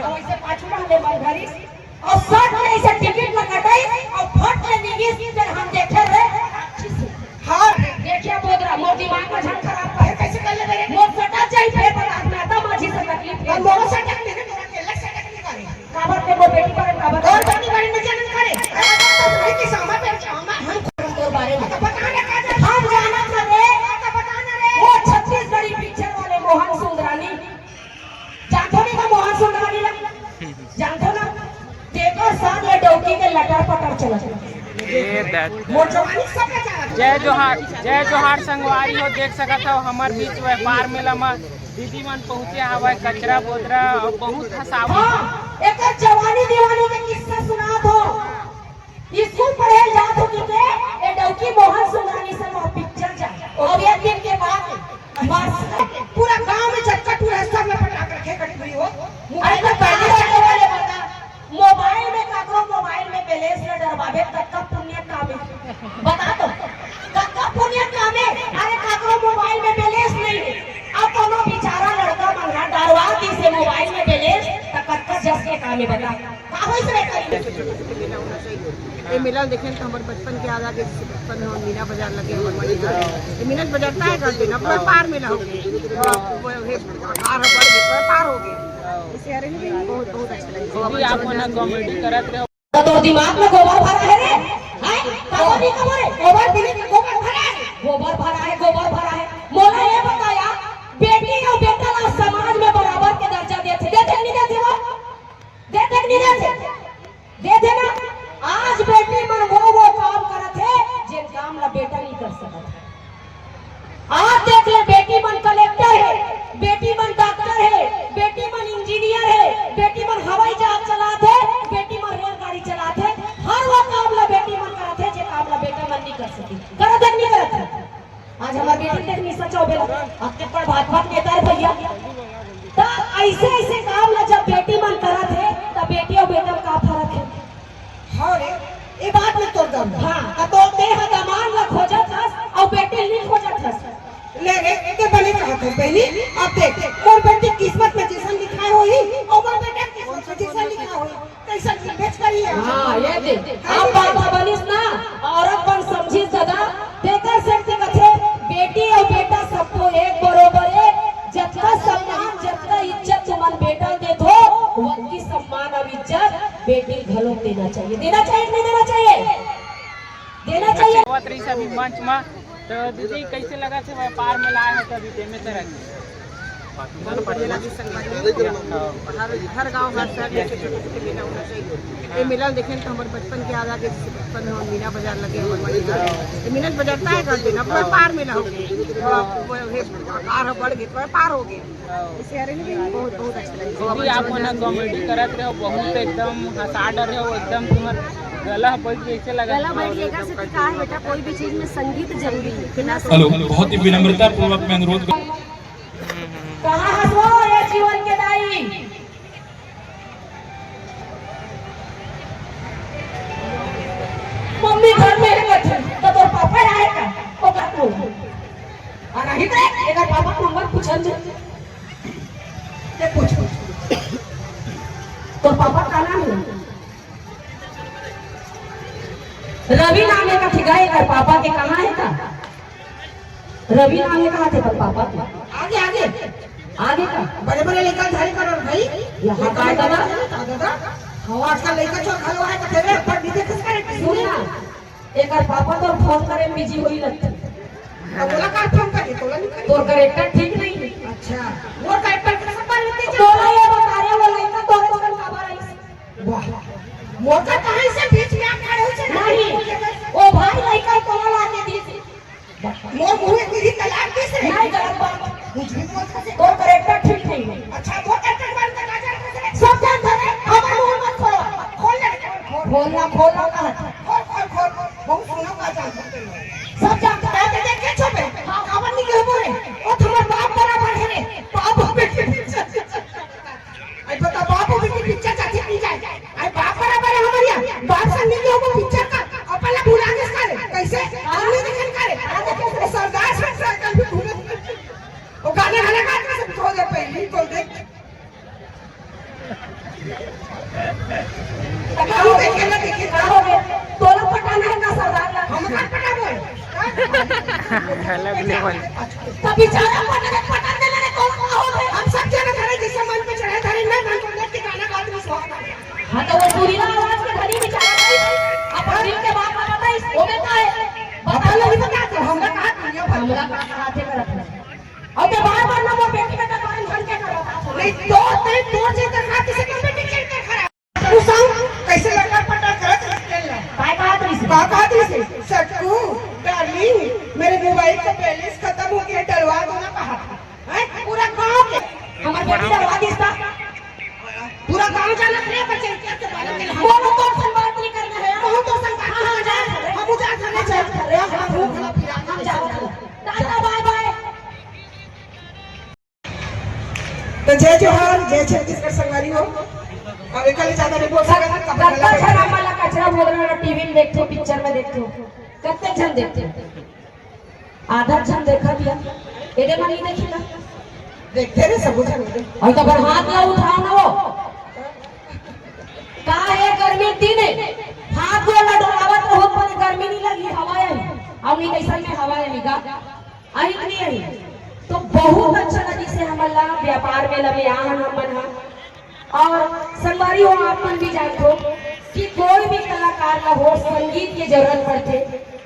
और ऐसे पाछू रहले मन भरी और शर्ट में ऐसे टिकट न कटाई और फट ले निगिस जब हम देखे रे हां देखिए बोदरा मोर दिमाग में झन खराब है कैसे कर ले रे मोर सटा चाहिए फिर बता माता माझी से तकलीफ है मोर सटा नहीं मोर के लग सटा नहीं करे काबर के मोर बेटी पर काबर और पानी बारे में जान करे भाई की सामा पे हम तोर बारे में बता ना का हम जाना था रे बता ना रे वो छत्तीसगढ़ी पिक्चर वाले मोहन सुंदरानी जानतो नहीं का मोहन सुंदरानी ना जानतो ना देखो साथ ये डौकी के लटर पटर चला जय जोहार संगवारी हो देख सकत हो हमार बीच व्यापार मेला में दीदी मन पहुंचे हवा कचरा बोदरा और बहुत हसाव एक जवानी दीवानी के किस्सा सुनात हो स्कूल पढ़े जात हो कि ए डौकी मोहन सुंदरानी से वो पिक्चर जा और एक दिन के बाद बस पूरा गांव में चक्कर पूरा सब में पटाख रखे कटी हुई हो अरे तो पहले वाले बता मोबाइल में काकरो मोबाइल में बैलेंस न डरवावे कक्का पुण्य कामे बता तो कक्का पुण्य कामे अरे काकरो मोबाइल में बैलेंस नहीं है अब कोनो बेचारा लड़का मंगा डरवा दी से मोबाइल में बैलेंस त कक्का जस के कामे बता का होइस रे करी ये मिलन देखें तो हमारे बचपन के याद आ गए बचपन में मीना बाजार लगे हमारे ये मीना बाजार है कर देना पूरा पार मिला हो गया पार हो गया इसे यार बहुत बहुत अच्छा लगा आप ना कॉमेडी करत रहे तो दिमाग में गोबर भरा है रे हैं कबर नहीं कबर है गोबर भरा है गोबर भरा है मोला ये बताया बेटी और बेटा ना समाज में बराबर के दर्जा देते नहीं देते वो देते नहीं देते ना आज बेटी मन वो काम करत है जिन काम ला बेटा नहीं कर सकत आज देख ले बेटी मन कलेक्टर है बेटी मन डॉक्टर है बेटी मन इंजीनियर है बेटी मन हवाई जहाज चलाते है बेटी मन रेलगाड़ी चलाते है हर वो काम ला बेटी मन करत है जे काम ला बेटा मन नहीं कर सकी करत है नहीं करत है आज हमार बेटी तक नहीं सचा होबे आपके पर भाजपा नेता है भैया तो ऐसे काम ला जब बेटी मन करत है तब बेटी और बेटा का फर्क है हां रे ये बात में तोड़ दम हां तो देह दमान ला खोजत हस और बेटी नहीं खोजत हस ले रे के बने कहत है पहली अब देख मोर बेटी किस्मत में जैसा लिखा है वही और मोर बेटा किस्मत में जैसा लिखा है कैसा बेच करी है हां ये देख अब बाबा बनिस ना औरत बन समझी दादा देकर सकते कथे बेटी और बेटा सबको एक बरोबर है जितना सम्मान जितना इज्जत तुमन बेटा दे दो उनकी सम्मान और इज्जत बेटी घलों देना चाहिए नहीं देना चाहिए देना चाहिए सभी मंच में तो दीदी कैसे लगा थे व्यापार में लाए हैं तभी ते में तरह हर गांव हर शहर में छोटे मीना होना चाहिए ये मिलन देखें तो हमारे बचपन के याद आ गए बचपन में मीना बाजार लगे हमारे ये मीना बाजार है कर देना पूरा पार मिला हो गया बढ़ गया पार हो गया इसे यार बहुत बहुत अच्छा लगा आप ना कॉमेडी करत रहे बहुत एकदम हंसा डर रहे हो एकदम तुम्हारे गला बैठ कैसे लगा गला बैठ लेकर से कहा है बेटा कोई भी चीज में संगीत जरूरी है हेलो बहुत ही विनम्रता पूर्वक मैं अनुरोध कहां हंसो ये जीवन के दाई मम्मी घर में है तो तोर पापा आए का ओ का तू आ नहीं तो एकर पापा नंबर पूछन जे ते पूछ तोर पापा का नाम है रवि नाम का ठिकाए कर पापा के कहां है का रवि नाम कहा थे पर पापा के आगे का बड़े बड़े लेकर झाड़ी करो भाई यहां का दादा हवा का लेकर जो खलो है तेरे पर नीचे किस करे सुन ना एकर पापा तो फोन करे बिजी होई लगती बोला का फोन करे तोला नहीं करे तोर करेक्टर ठीक नहीं है अच्छा वो करेक्टर के सब पर लेते जा बोला ये बता रहे वो लड़का तोरे कोन खबर आई वाह मोटा कहां से बीच में आ खड़े हो नहीं ओ भाई लड़का तोला लाके दी मोर मुंह मेरी तलाक किस रे नहीं गलत बात कुछ भी मत करे तोर करेक्टर ठीक नहीं है अच्छा वो करेक्टर बंद कर जा सब जान है हमारा मुंह मत खोलो खोल ले खोलना कहां खोल बहुत सुनो का जान सब जानते हैं देख के छुपे खबर नहीं के बोले ओ तुम्हारा बाप बराबर है रे बाप बेटी आई बता बाप बेटी पिक्चर चाची नहीं जाए आई बाप बराबर है हमारे बाप संग नहीं हो पिक्चर का और पहले भूला के करे कैसे हमने देखन करे सरदार से सर्कल भी भूले वो गाने वाले का अलग लेवल। तो बेचारा पटन देने रे कौन हो गए? हम सब जने धरे जैसे मन पे चढ़े धरे ना मन को लेके गाना गाते में स्वागत। हाँ तो वो सुरीला आवाज के धनी बेचारा अपन दिल के बात बताई वो में का है बता लगी तो क्या तो हमरा कहा दुनिया भर हमरा का हाथे करत है और ते बार ना वो बेटी बेटा कारण घर के करत नहीं तो जे तरह किसी कंपटीशन के खड़ा तू सांग कैसे लड़का पटा करत खेलना काय कहा थी सट्टू डार्लिंग मेरे मोबाइल का बैलेंस खत्म हो गया डलवा दो ना कहा है पूरा गांव के हमार बेटी डरवा दिसता पूरा गांव जाना रे बच्चे के बारे में वो तो संवाद नहीं करना है बहुत तो संग हां जा हम जा खाने चल रहे हम भूख ना पिया हम जाओ टाटा बाय बाय। तो जय जोहार जय छत्तीसगढ़ संगवारी हो अब एकले ज्यादा नहीं बोल सकत कत्ता छन आम्हाला कचरा बोल रहा टीवी में देखते पिक्चर में देखते कत्ते छन देखते आधा छन देखा दिया एदे मन नहीं देखी ना देखते रे सब जन और तो पर हाथ ना उठाओ ना वो का है गर्मी दिन हाथ को लड़ावत रहो पर गर्मी नहीं लगी हवा है और नहीं कैसा में हवा है निका आई नहीं आई तो बहुत अच्छा लगी से हमला व्यापार में लगे आन हमन और संगवारी हो आप मन भी जानते हो कि कोई भी कलाकार का हो संगीत की जरूरत पड़ते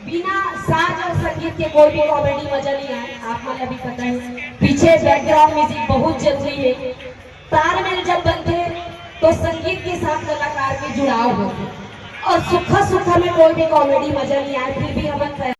बिना साज और संगीत के कोई भी कॉमेडी मजा नहीं आए आप मन भी पता है पीछे बैकग्राउंड म्यूजिक बहुत जरूरी है तालमेल जब बनते तो संगीत के साथ कलाकार के जुड़ाव होते और सुखा सुखा में कोई भी कॉमेडी मजा नहीं आए फिर भी हम